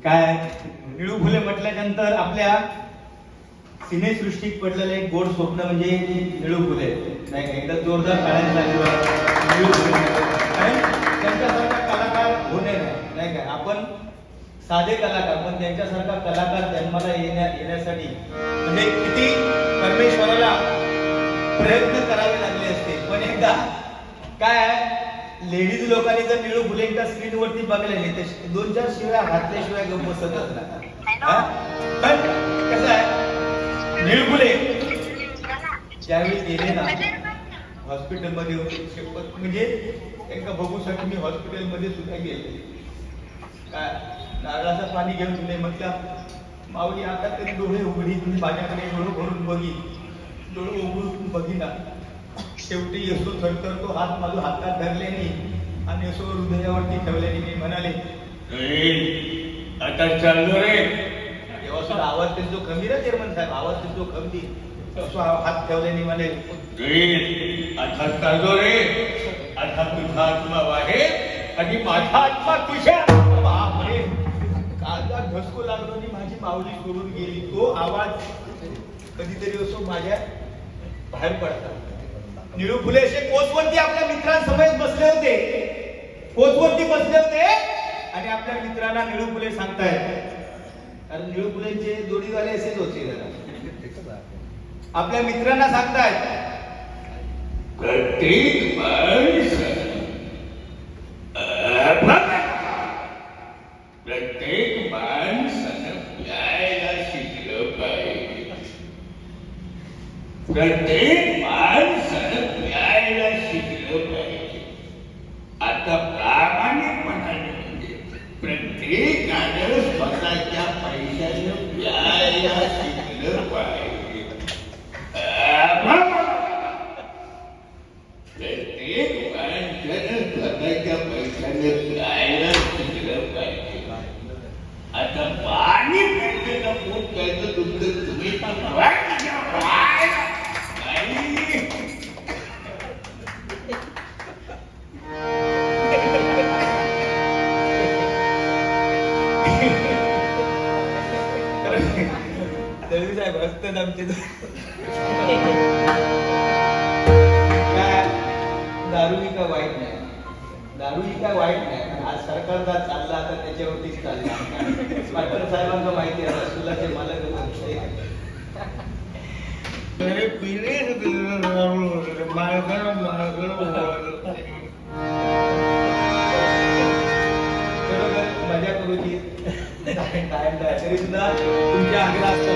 काय निळू फुले म्हटल्यानंतर आपल्या सिनेसृष्टीत पडलेलं एक गोड स्वप्न म्हणजे निळू फुले. नाही एकदा जोरदार टाळ्यांचा निळू फुले, कारण त्यांच्यासारखा कलाकार होणे नाही काय. आपण साधे कलाकार, पण त्यांच्यासारखा कलाकार जन्माला येण्यासाठी म्हणजे किती परमेश्वराला प्रयत्न करावे लागले असते. पण एकदा काय लेडीज लोकांनी जर निळू फुलेंच्या स्क्रीनवरती बघलेली तर 2-4 शिव्या घातल्याशिवाय गप्प बसतच नाही. पण कसं आहे, निळू फुले ज्यावेळी गेले ना हॉस्पिटलमध्ये होते, म्हणजे एकदा बघूसाठी मी हॉस्पिटलमध्ये सुद्धा गेले. काय नारळाचं पाणी घेऊन तुले म्हटलं, माऊली आता तरी डोळे उघडी, तुम्ही माझ्याकडे डोळे भरून बघी, डोळे उघडून बघिना. शेवटी यसो थरथर तो हात माझा हातात धरल्याने आणि यसो हृदयावरती ठेवल्याने मी म्हणाले, आता चाललो रे. तेव्हा सुद्धा आवाज त्यांचो कमी रे चेअरमन साहेब, आवाज त्यांचो कमी. असो हात ठेवल्याने म्हणे, आता चाललो रे. आता तुझा आत्मा बाहेर आणि माझा आत्मा तुझ्या. बापरे, काळजात धसको लागलो आणि माझी माऊली सोडून गेली. तो आवाज कधीतरी असो माझ्या बाहेर पडतात. निळू फुले असे कोचवरती आपल्या मित्रांसमोर बसले होते, कोचवरती बसले होते आणि आपल्या मित्रांना निळू फुले सांगतायत. कारण निळू फुलेंचे जोडीवाले असेच होते. आपल्या मित्रांना सांगतायत, प्रत्येक माणसानं प्यायला शिकलं पाहिजे. प्रत्येक माणसानं प्यायला शिकलं पाहिजे. आता प्रामाणिकपणाने म्हणजे प्रत्येकानं स्वतःच्या पैशानं प्यायला शिकलं पाहिजे. प्रत्येक माणसानं स्वतःच्या पैशानं प्यायला शिकलं पाहिजे. आता पाणी पिण्याचं पोट प्यायचं तुमचं तुम्ही साहेब असतात आमचे. दारू ही काय वाईट नाही, दारू ही काय वाईट नाही. आज सरकारचा चालला आता त्याच्यावरतीच चालला. पाटील साहेबांना माहिती आहे रसगुल्लाचे मालक मजा करूची तरी सुद्धा तुमच्या आग्रह असतो